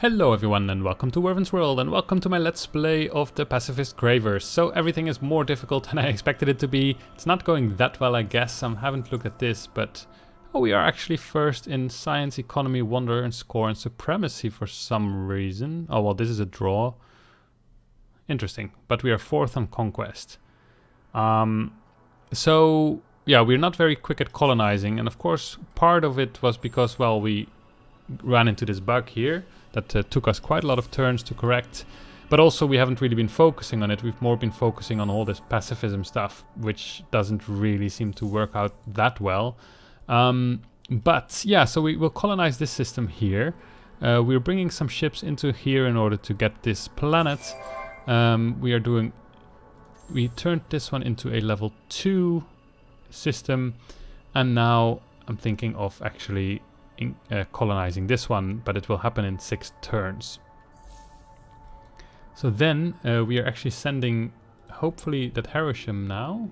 Hello everyone and welcome to Werven's World and welcome to my Let's Play of the Pacifist Cravers. So everything is more difficult than I expected it to be. It's not going that well, I guess. I haven't looked at this, but we are actually first in Science, Economy, Wonder and Score and Supremacy for some reason. Oh well, this is a draw. Interesting, but we are fourth on Conquest. So yeah, we're not very quick at colonizing, and of course part of it was because, well, we ran into this bug here that took us quite a lot of turns to correct, but also we haven't really been focusing on it. We've more been focusing on all this pacifism stuff, which doesn't really seem to work out that well. But yeah, so we will colonize this system here. We're bringing some ships into here in order to get this planet. We turned this one into a level 2 system, and now I'm thinking of actually colonizing this one, but it will happen in 6 turns. So then we are actually sending, hopefully, that Hiroshima now.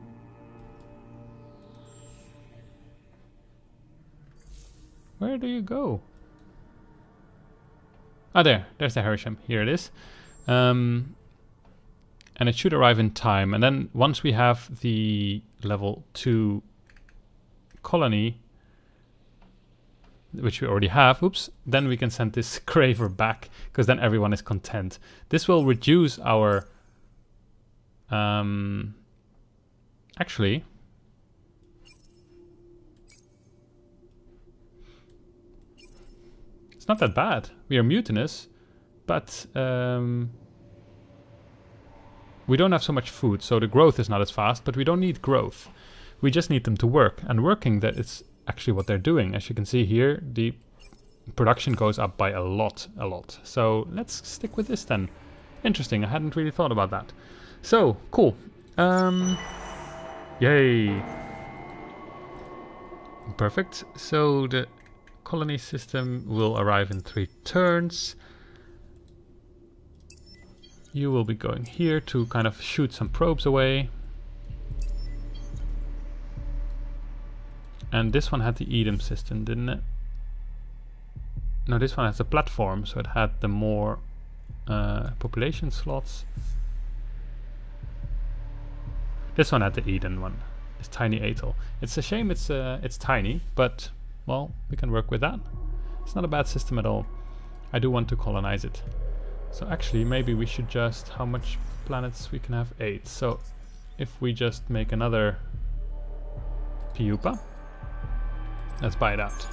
Where do you go? Ah, there's the Hiroshima. Here it is. And it should arrive in time. And then once we have the level 2 colony, which we already have, then we can send this Craver back, because then everyone is content. This will reduce our... actually... it's not that bad. We are mutinous, but we don't have so much food, so the growth is not as fast, but we don't need growth. We just need them to work, and working, that it's actually what they're doing. As you can see here, the production goes up by a lot. So let's stick with this then. Interesting, I hadn't really thought about that. So, cool. Yay. Perfect. So the colony system will arrive in 3 turns. You will be going here to kind of shoot some probes away. And this one had the Eden system, didn't it? No, this one has a platform, so it had the more population slots. This one had the Eden one, this tiny atoll. It's a shame it's tiny, but, well, we can work with that. It's not a bad system at all. I do want to colonize it. So actually, maybe we should just... how much planets we can have? 8. So if we just make another Piupa. Let's buy it out.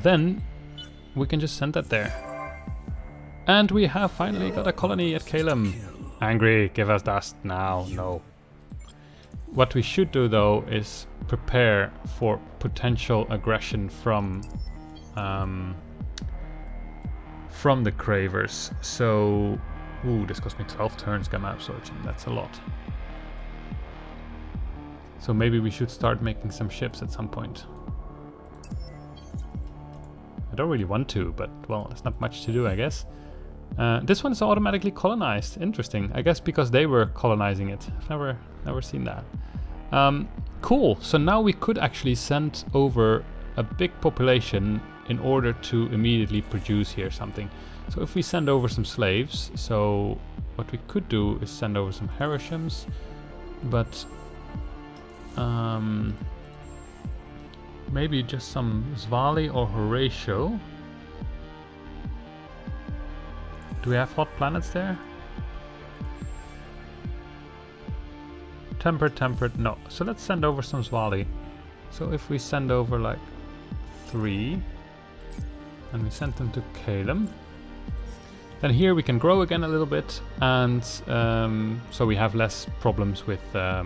Then we can just send that there. And we have finally got a colony at Kalem. Angry, give us dust now. No. What we should do though is prepare for potential aggression from the Cravers. So, ooh, this cost me 12 turns gamma absorption. That's a lot. So maybe we should start making some ships at some point. I don't really want to, but, well, there's not much to do, I guess. This one is automatically colonized. Interesting. I guess because they were colonizing it. I've never seen that. Cool. So now we could actually send over a big population in order to immediately produce here something. So if we send over some slaves, so what we could do is send over some Hiroshimas, but maybe just some Zvali or Horatio. Do we have hot planets there? Tempered, no. So let's send over some Zvali. So if we send over like 3, and we send them to Kalem, then here we can grow again a little bit, and so we have less problems with our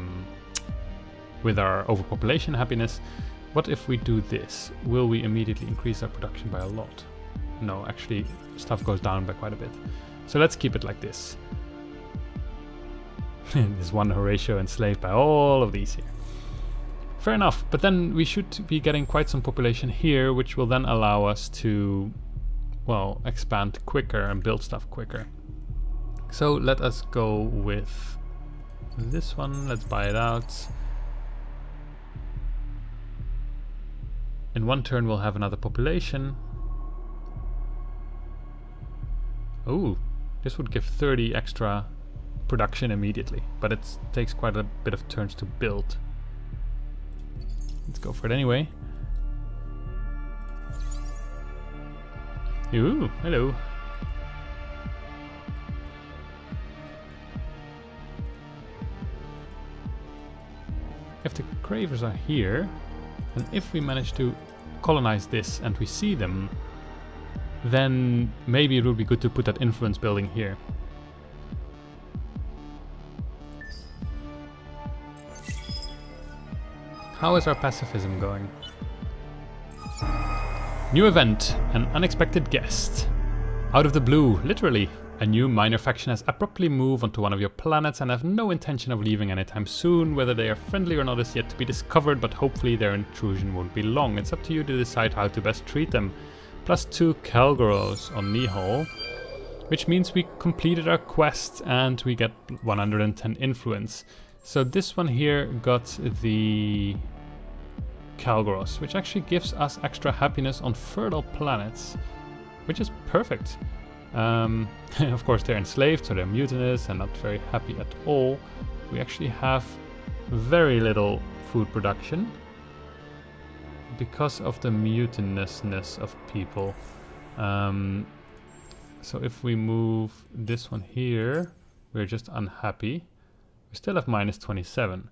overpopulation happiness. What if we do this? Will we immediately increase our production by a lot? No, actually stuff goes down by quite a bit. So let's keep it like this. This one Horatio enslaved by all of these here. Fair enough, but then we should be getting quite some population here, which will then allow us to, well, expand quicker and build stuff quicker. So let us go with this one. Let's buy it out. in one turn we'll have another population. Ooh, this would give 30 extra production immediately, but it takes quite a bit of turns to build. Let's go for it anyway. Ooh, hello. If the Cravers are here, and if we manage to colonize this and we see them, then maybe it would be good to put that influence building here. How is our pacifism going? New event, an unexpected guest. Out of the blue, literally, a new minor faction has abruptly moved onto one of your planets and have no intention of leaving anytime soon. Whether they are friendly or not is yet to be discovered, but hopefully their intrusion won't be long. It's up to you to decide how to best treat them. +2 Calgoros on Nihal, which means we completed our quest and we get 110 influence. So this one here got the Calgoros, which actually gives us extra happiness on fertile planets, which is perfect. Of course they're enslaved, so they're mutinous and not very happy at all. We actually have very little food production because of the mutinousness of people. So if we move this one here, we're just unhappy. We still have -27.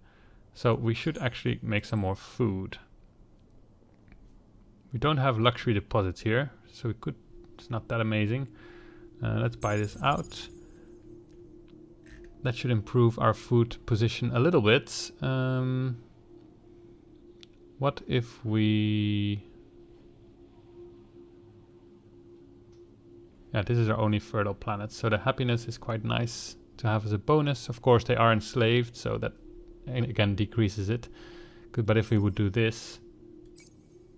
So we should actually make some more food. We don't have luxury deposits here, so we could, it's not that amazing. Let's buy this out. That should improve our food position a little bit. What if we... Yeah, this is our only fertile planet, so the happiness is quite nice to have as a bonus. Of course they are enslaved, so that again decreases it. Good, but if we would do this,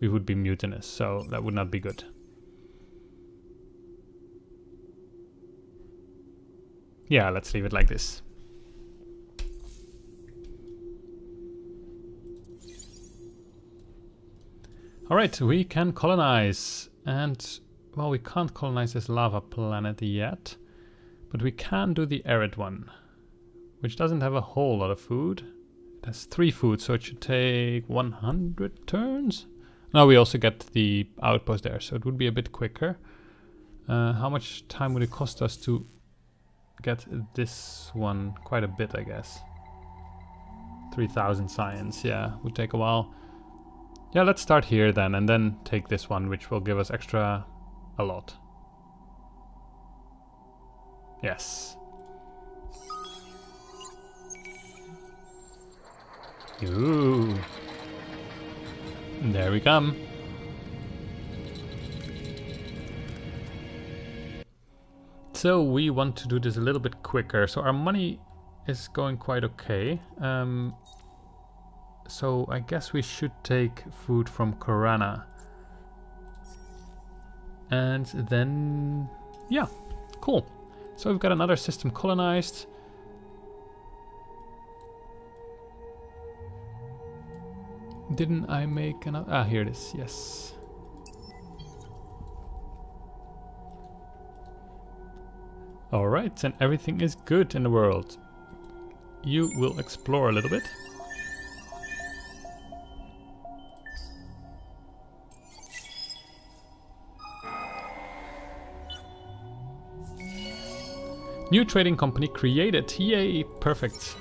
we would be mutinous, so that would not be good. Yeah, let's leave it like this. Alright, we can colonize. And, well, we can't colonize this lava planet yet. But we can do the arid one, which doesn't have a whole lot of food. It has 3 food, so it should take 100 turns. Now we also get the outpost there, so it would be a bit quicker. How much time would it cost us to get this one? Quite a bit, I guess. 3000 science, yeah, would take a while. Yeah, let's start here then, and then take this one, which will give us extra a lot. Yes. Ooh. There we come. So we want to do this a little bit quicker. So our money is going quite okay. So I guess we should take food from Korana. And then, yeah, cool. So we've got another system colonized. Didn't I make another? Ah, here it is, yes. Alright, and everything is good in the world. You will explore a little bit. New trading company created. Yay, perfect.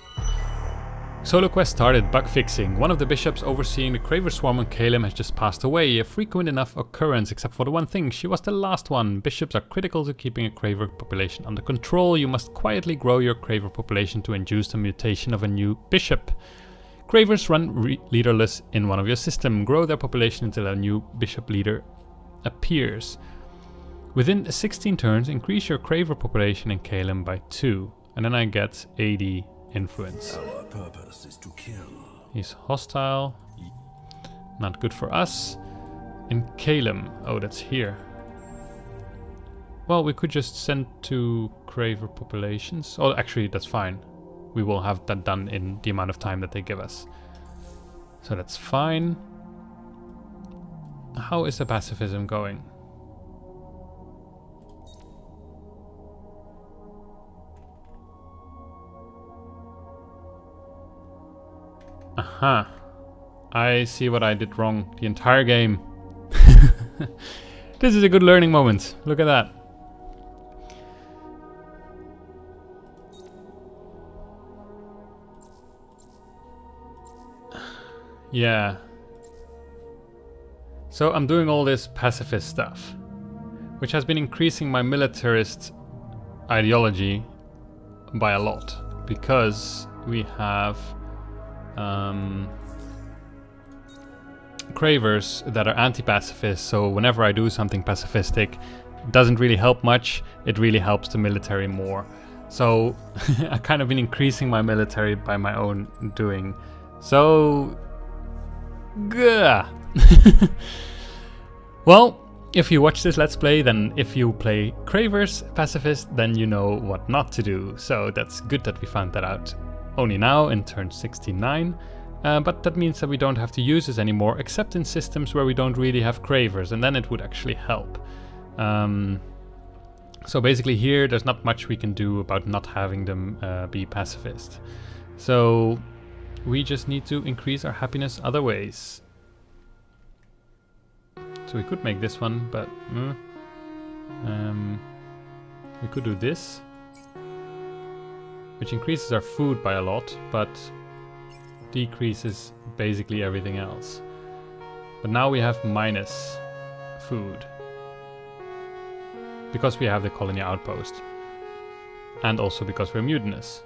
Solo quest started, bug fixing. One of the bishops overseeing the Craver swarm on Calem has just passed away. A frequent enough occurrence, except for the one thing, she was the last one. Bishops are critical to keeping a Craver population under control. You must quietly grow your Craver population to induce the mutation of a new bishop. Cravers run leaderless in one of your system. Grow their population until a new bishop leader appears. Within 16 turns, increase your Craver population in Calem by 2. And then I get 80 influence. Our purpose is to kill. He's hostile. Not good for us. In Calem. Oh, that's here. Well, we could just send 2 Craver populations. Oh, actually, that's fine. We will have that done in the amount of time that they give us. So that's fine. how is the pacifism going? Aha. I see what I did wrong the entire game. This is a good learning moment. Look at that. Yeah. So I'm doing all this pacifist stuff, which has been increasing my militarist ideology by a lot, because we have Cravers that are anti-pacifist, so whenever I do something pacifistic, it doesn't really help much, it really helps the military more. So I've kind of been increasing my military by my own doing. So, gah. Well, if you watch this Let's Play, then if you play Cravers Pacifist, then you know what not to do. So that's good that we found that out only now in turn 69. But that means that we don't have to use this anymore, except in systems where we don't really have Cravers, and then it would actually help. So basically here, there's not much we can do about not having them be pacifist. So we just need to increase our happiness other ways. So we could make this one, but we could do this, which increases our food by a lot, but decreases basically everything else. But now we have minus food because we have the colony outpost, and also because we're mutinous.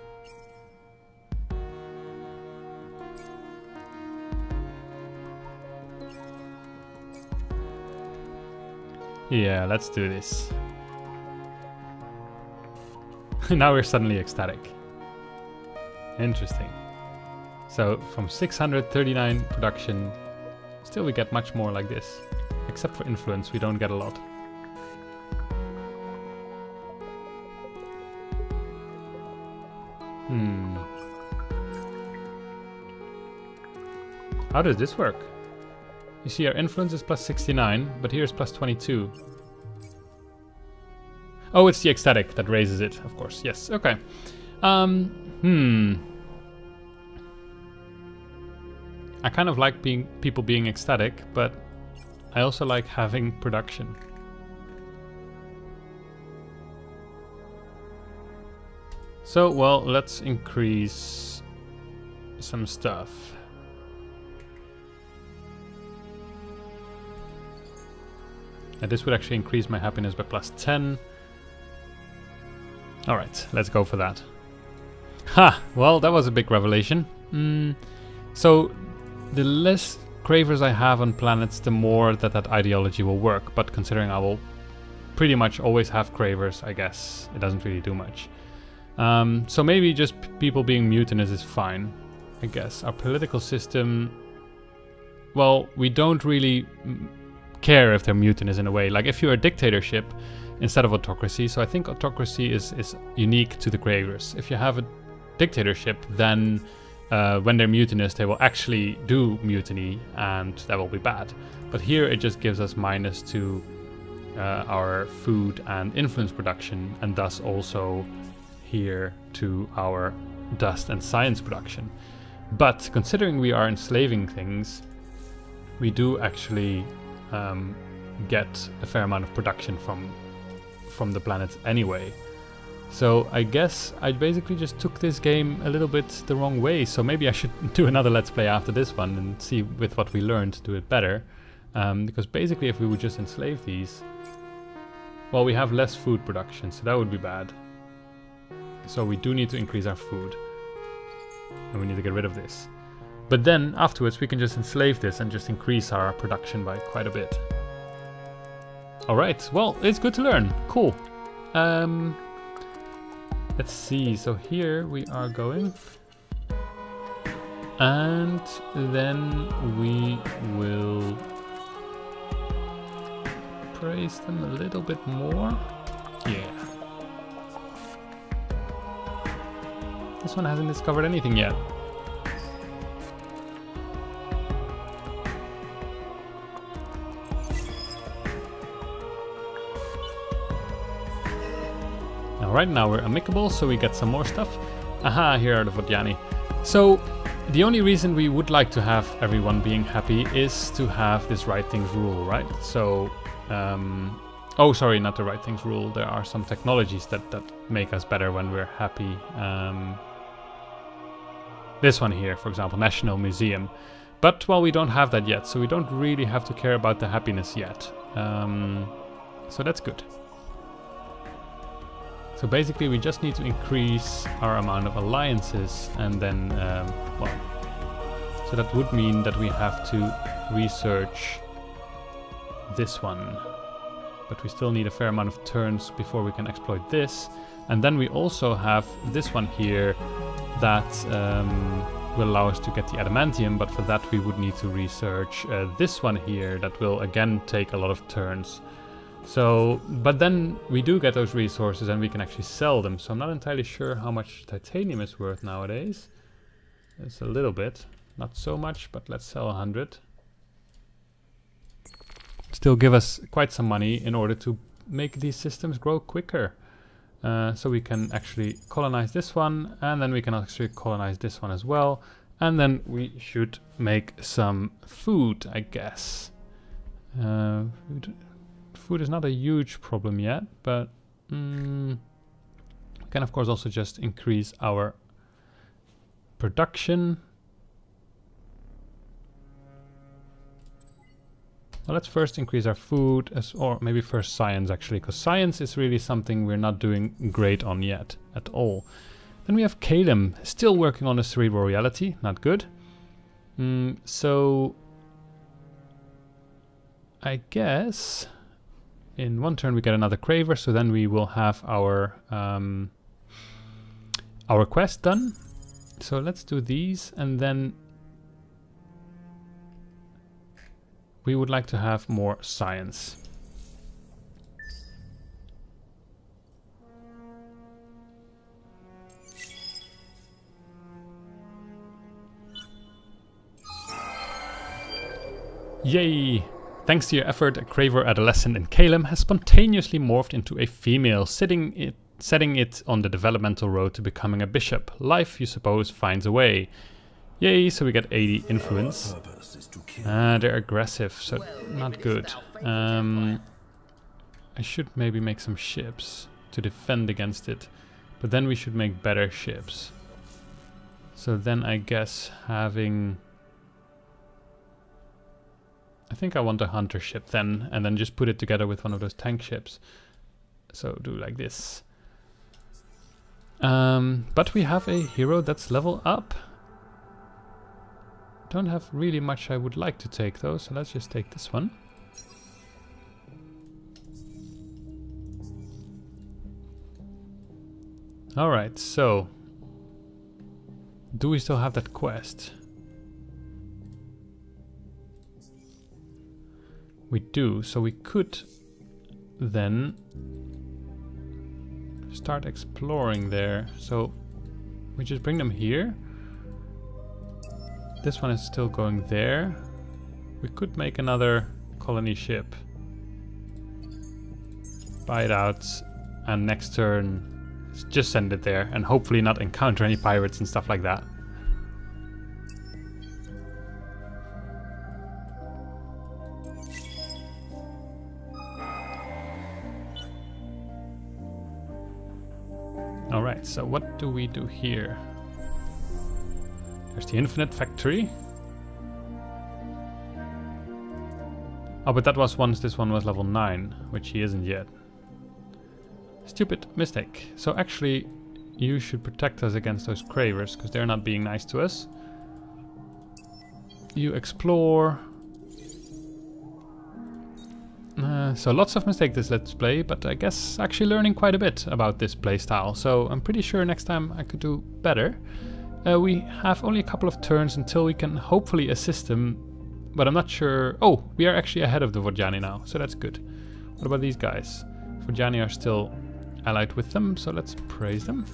Yeah, let's do this. Now we're suddenly ecstatic. Interesting. So from 639 production, still we get much more like this. Except for influence, we don't get a lot. How does this work? You see our influence is plus 69, but here's plus 22. Oh, it's the ecstatic that raises it, of course. Yes, okay. I kind of like people being ecstatic, but I also like having production. So, well, let's increase some stuff. And this would actually increase my happiness by plus 10. Alright, let's go for that. Ha! Well, that was a big revelation. So, the less Cravers I have on planets, the more that ideology will work. But considering I will pretty much always have Cravers, I guess it doesn't really do much. So maybe just people being mutinous is fine, I guess. Our political system, well, we don't really care if they're mutinous in a way. Like if you're a dictatorship instead of autocracy, so I think autocracy is unique to the Cravers. If you have a dictatorship, then when they're mutinous, they will actually do mutiny, and that will be bad. But here it just gives us minus to our food and influence production, and thus also here to our dust and science production. But considering we are enslaving things, we do actually get a fair amount of production from the planets anyway. So I guess I basically just took this game a little bit the wrong way, so maybe I should do another Let's Play after this one and see with what we learned do it better. Because basically if we would just enslave these, well, we have less food production, so that would be bad. So we do need to increase our food, and we need to get rid of this. But then afterwards we can just enslave this and just increase our production by quite a bit. Alright, well, it's good to learn. Cool. Let's see, so here we are going. And then we will praise them a little bit more. Yeah. This one hasn't discovered anything yet. Right now we're amicable, so we get some more stuff. Aha, here are the Vodjani. So the only reason we would like to have everyone being happy is to have this right things rule, right? So, oh, sorry, not the right things rule. There are some technologies that make us better when we're happy. This one here, for example, National Museum. But, well, we don't have that yet, so we don't really have to care about the happiness yet. So that's good. So basically we just need to increase our amount of alliances, and then, well, so that would mean that we have to research this one. But we still need a fair amount of turns before we can exploit this. And then we also have this one here that will allow us to get the adamantium, but for that we would need to research this one here that will again take a lot of turns. So, but then we do get those resources and we can actually sell them. So I'm not entirely sure how much titanium is worth nowadays. It's a little bit, not so much, but let's sell 100. Still give us quite some money in order to make these systems grow quicker. So we can actually colonize this one, and then we can actually colonize this one as well. And then we should make some food, I guess. Food is not a huge problem yet, but we can of course also just increase our production. Well, let's first increase our food, or maybe first science actually, because science is really something we're not doing great on yet at all. Then we have Calem, still working on the cerebral reality, not good. So I guess in one turn we get another Cravers, so then we will have our quest done. So let's do these, and then we would like to have more science. Yay! Thanks to your effort, a Craver adolescent in Calem has spontaneously morphed into a female, setting it on the developmental road to becoming a bishop. Life, you suppose, finds a way. Yay, so we get 80 influence. They're aggressive, so not good. I should maybe make some ships to defend against it, but then we should make better ships. So then I guess having... I think I want a hunter ship then, and then just put it together with one of those tank ships. So do like this. But we have a hero that's level up. Don't have really much I would like to take though, so let's just take this one. Alright, so do we still have that quest? We do, so we could then start exploring there. So we just bring them here. This one is still going there. We could make another colony ship. Buy it out, and next turn just send it there and hopefully not encounter any pirates and stuff like that. Alright, so what do we do here? There's the infinite factory. Oh, but that was once this one was level 9, which he isn't yet. Stupid mistake. So actually, you should protect us against those Cravers, because they're not being nice to us. You explore. So lots of mistakes this Let's Play, but I guess actually learning quite a bit about this playstyle. So I'm pretty sure next time I could do better. We have only a couple of turns until we can hopefully assist him, but I'm not sure. Oh, we are actually ahead of the Vodjani now, so that's good. What about these guys? Vodjani are still allied with them, so let's praise them.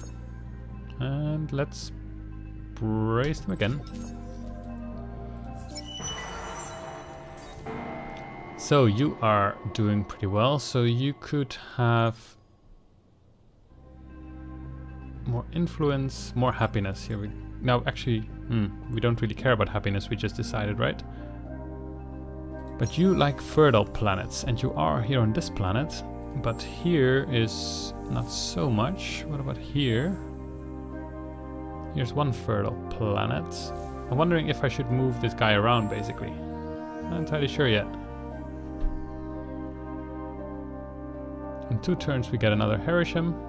And let's praise them again. So you are doing pretty well, so you could have More influence, more happiness. Here we... Now, actually, we don't really care about happiness, we just decided, right? But you like fertile planets, and you are here on this planet. But here is not so much. What about here? Here's one fertile planet. I'm wondering if I should move this guy around, basically. Not entirely sure yet. In 2 turns we get another Herisham.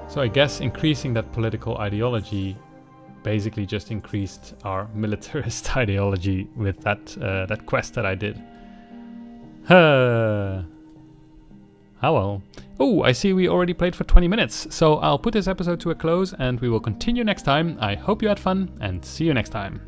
So I guess increasing that political ideology basically just increased our militarist ideology with that quest that I did. Ah well. Oh, I see we already played for 20 minutes, so I'll put this episode to a close and we will continue next time. I hope you had fun and see you next time.